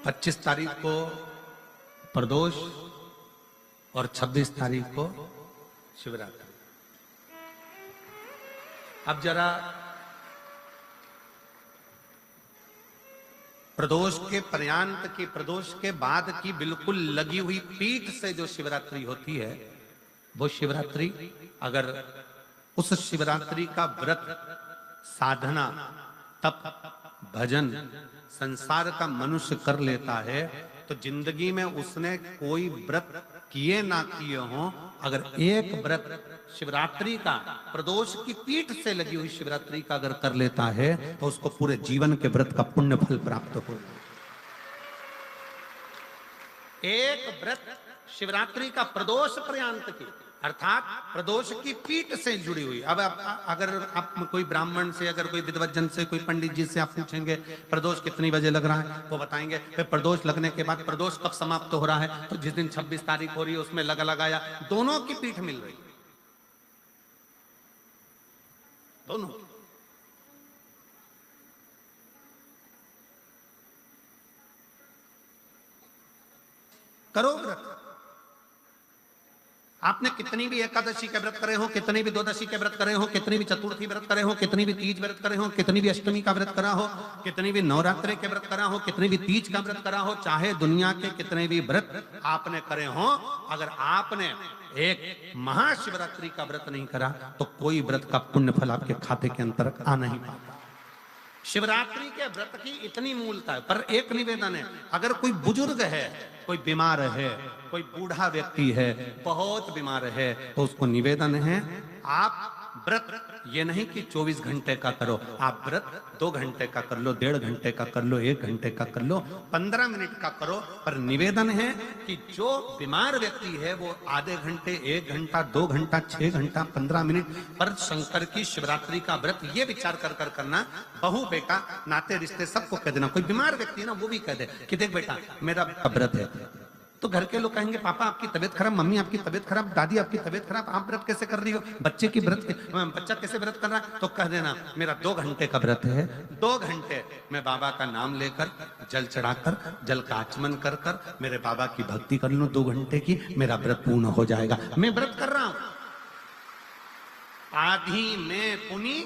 25 तारीख को प्रदोष और 26 तारीख को शिवरात्रि। अब जरा प्रदोष के पर्यांत की, प्रदोष के बाद की बिल्कुल लगी हुई पीठ से जो शिवरात्रि होती है, वो शिवरात्रि अगर उस शिवरात्रि का व्रत, साधना, तप, भजन, संसार का मनुष्य कर लेता है तो जिंदगी में उसने कोई व्रत किए ना किए हो, अगर एक व्रत शिवरात्रि का, प्रदोष की पीठ से लगी हुई शिवरात्रि का अगर कर लेता है तो उसको पूरे जीवन के व्रत का पुण्य फल प्राप्त हो। एक व्रत शिवरात्रि का प्रदोष पर्यंत की, अर्थात प्रदोष की पीठ से जुड़ी हुई। अब अगर आप कोई ब्राह्मण से, अगर कोई विद्वज्जन से, कोई पंडित जी से आप पूछेंगे प्रदोष कितनी बजे लग रहा है, वो बताएंगे। फिर प्रदोष लगने के बाद प्रदोष कब समाप्त हो रहा है, तो जिस दिन 26 तारीख हो रही है उसमें लगाया। दोनों की पीठ मिल रही, दोनों। करो व्रत। आपने कितनी भी एकादशी के व्रत करे हो, कितनी भी द्वादशी के व्रत करे हो, कितनी भी चतुर्थी व्रत करे हो, कितनी भी तीज व्रत करे हो, कितनी भी अष्टमी का व्रत करा हो, कितनी भी नवरात्रि के व्रत करा हो, कितनी भी तीज का व्रत करा हो, चाहे दुनिया के कितने भी व्रत आपने करे हो, अगर आपने एक महाशिवरात्रि का व्रत नहीं करा तो कोई व्रत का पुण्य फल आपके खाते के अंतर्गत आ नहीं पाता। शिवरात्रि के व्रत की इतनी मूलता है। पर एक निवेदन है, अगर कोई बुजुर्ग है, कोई बीमार है, कोई बूढ़ा व्यक्ति है, बहुत बीमार है, तो उसको निवेदन है आप व्रत ये नहीं कि 24 घंटे का करो, आप व्रत 2 घंटे का कर लो, 1.5 घंटे का कर लो, 1 घंटे का कर लो, 15 मिनट का करो। पर निवेदन है कि जो बीमार व्यक्ति है वो आधे घंटे, 1 घंटा, 2 घंटा, 6 घंटा, 15 मिनट पर शंकर की शिवरात्रि का व्रत ये विचार कर करना। बहू बेटा नाते रिश्ते सबको कह देना। कोई बीमार व्यक्ति है ना, वो भी कह दे कि देख बेटा मेरा व्रत है। तो घर के लोग कहेंगे पापा आपकी तबीयत खराब, मम्मी आपकी तबीयत खराब, दादी आपकी तबीयत खराब, आप व्रत कैसे कर रही हो, बच्चे की व्रत, बच्चा कैसे व्रत कर रहा है, तो कह देना मेरा 2 घंटे का व्रत है। 2 घंटे मैं बाबा का नाम लेकर, जल चढ़ाकर, जल का आचमन कर कर मेरे बाबा की भक्ति कर लूं 2 घंटे की, मेरा व्रत पूर्ण हो जाएगा। मैं व्रत कर रहा हूं, आधी में पुनी।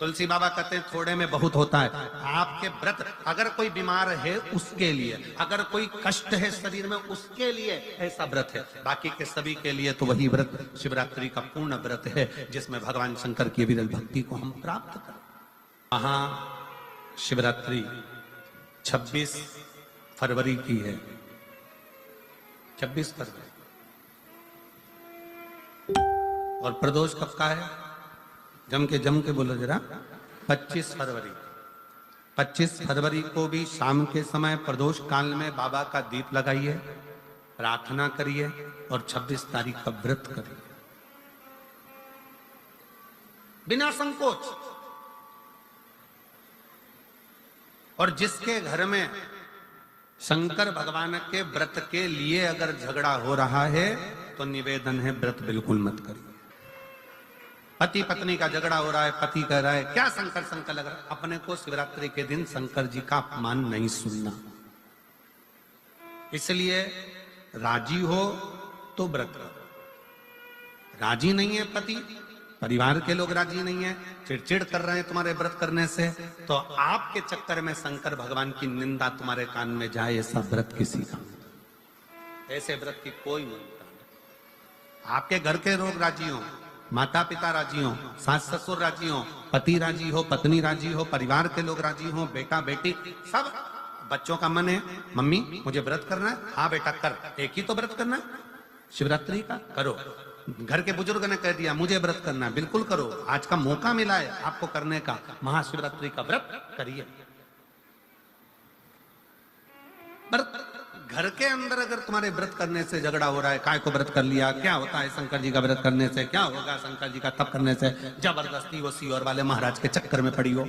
तुलसी बाबा कहते हैं थोड़े में बहुत होता है। आपके व्रत, अगर कोई बीमार है उसके लिए, अगर कोई कष्ट है शरीर में उसके लिए ऐसा व्रत है। बाकी के सभी के लिए तो वही व्रत शिवरात्रि का पूर्ण व्रत है जिसमें भगवान शंकर की विरल भक्ति को हम प्राप्त करें। महा शिवरात्रि 26 फरवरी की है, 26 फरवरी। और प्रदोष कब का है, जम के बोलो जरा, 25 फरवरी। 25 फरवरी को भी शाम के समय प्रदोष काल में बाबा का दीप लगाइए, प्रार्थना करिए और 26 तारीख का व्रत करिए बिना संकोच। और जिसके घर में शंकर भगवान के व्रत के लिए अगर झगड़ा हो रहा है तो निवेदन है व्रत बिल्कुल मत करिए। पति पत्नी का झगड़ा हो रहा है, पति कह रहा है क्या शंकर शंकर लग रहा है, अपने को शिवरात्रि के दिन शंकर जी का अपमान नहीं सुनना। इसलिए राजी हो तो व्रत करो, राजी नहीं है पति, परिवार के लोग राजी नहीं है, चिड़चिड़ कर रहे हैं तुम्हारे व्रत करने से, तो आपके चक्कर में शंकर भगवान की निंदा तुम्हारे कान में जाए, ऐसा व्रत किसी का, ऐसे व्रत की कोई मान्यता नहीं। आपके घर के लोग राजी हो, माता पिता राजी हो, सास ससुर राजी हो, पति राजी हो, पत्नी राजी हो, परिवार के लोग राजी हो, बेटा बेटी सब, बच्चों का मन है मम्मी मुझे व्रत करना है, हाँ बेटा कर, एक ही तो व्रत करना है शिवरात्रि का, करो। घर के बुजुर्ग ने कह दिया मुझे व्रत करना है, बिल्कुल करो, आज का मौका मिला है आपको करने का, महाशिवरात्रि का व्रत करिए। घर के अंदर अगर तुम्हारे व्रत करने से झगड़ा हो रहा है, काय को व्रत कर लिया, क्या होता है शंकर जी का व्रत करने से, क्या होगा शंकर जी का तप करने से, जबरदस्ती वो सीहोर वाले महाराज के चक्कर में पड़ी हो,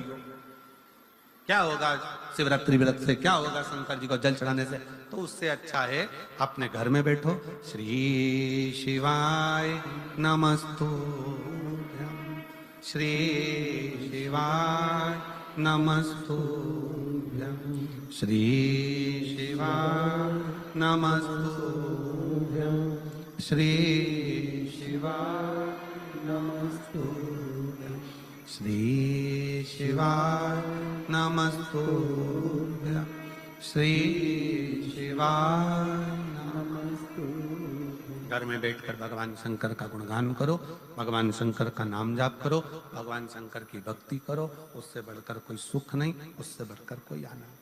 क्या होगा शिवरात्रि व्रत से, क्या होगा शंकर जी को जल चढ़ाने से, तो उससे अच्छा है अपने घर में बैठो, श्री शिवाय नमस्तुभ्यं, श्री शिवाय नमस्तुभ्यं। श्री शिवाय नमस्तुभ्यं श्री शिवाय नमस्तुभ्यं श्री शिवाय नमस्तुभ्यं श्री शिवाय नमस्तुभ्यं। घर में बैठकर भगवान शंकर का गुणगान करो, भगवान शंकर का नाम जाप करो, भगवान शंकर की भक्ति करो। उससे बढ़कर कोई सुख नहीं, उससे बढ़कर कोई आनंद।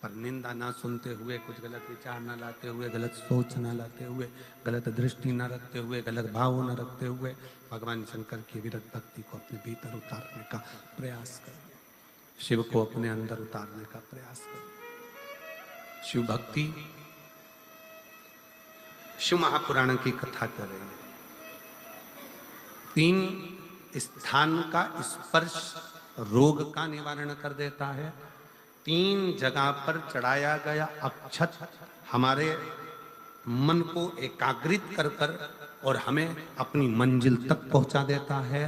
पर निंदा ना सुनते हुए, कुछ गलत विचार ना लाते हुए, गलत सोच ना लाते हुए, गलत दृष्टि ना रखते हुए, गलत भाव ना रखते हुए भगवान शंकर की विरत भक्ति को अपने भीतर उतारने का प्रयास करो। शिव को अपने अंदर उतारने का प्रयास करो। शिव भक्ति, शिव महापुराण की कथा कर रही है। 3 स्थान का स्पर्श रोग का निवारण कर देता है। 3 जगह पर चढ़ाया गया अक्षत हमारे मन को एकाग्रित कर कर और हमें अपनी मंजिल तक पहुंचा देता है।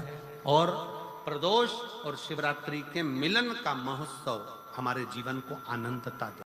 और प्रदोष और शिवरात्रि के मिलन का महोत्सव हमारे जीवन को आनंदता देता है।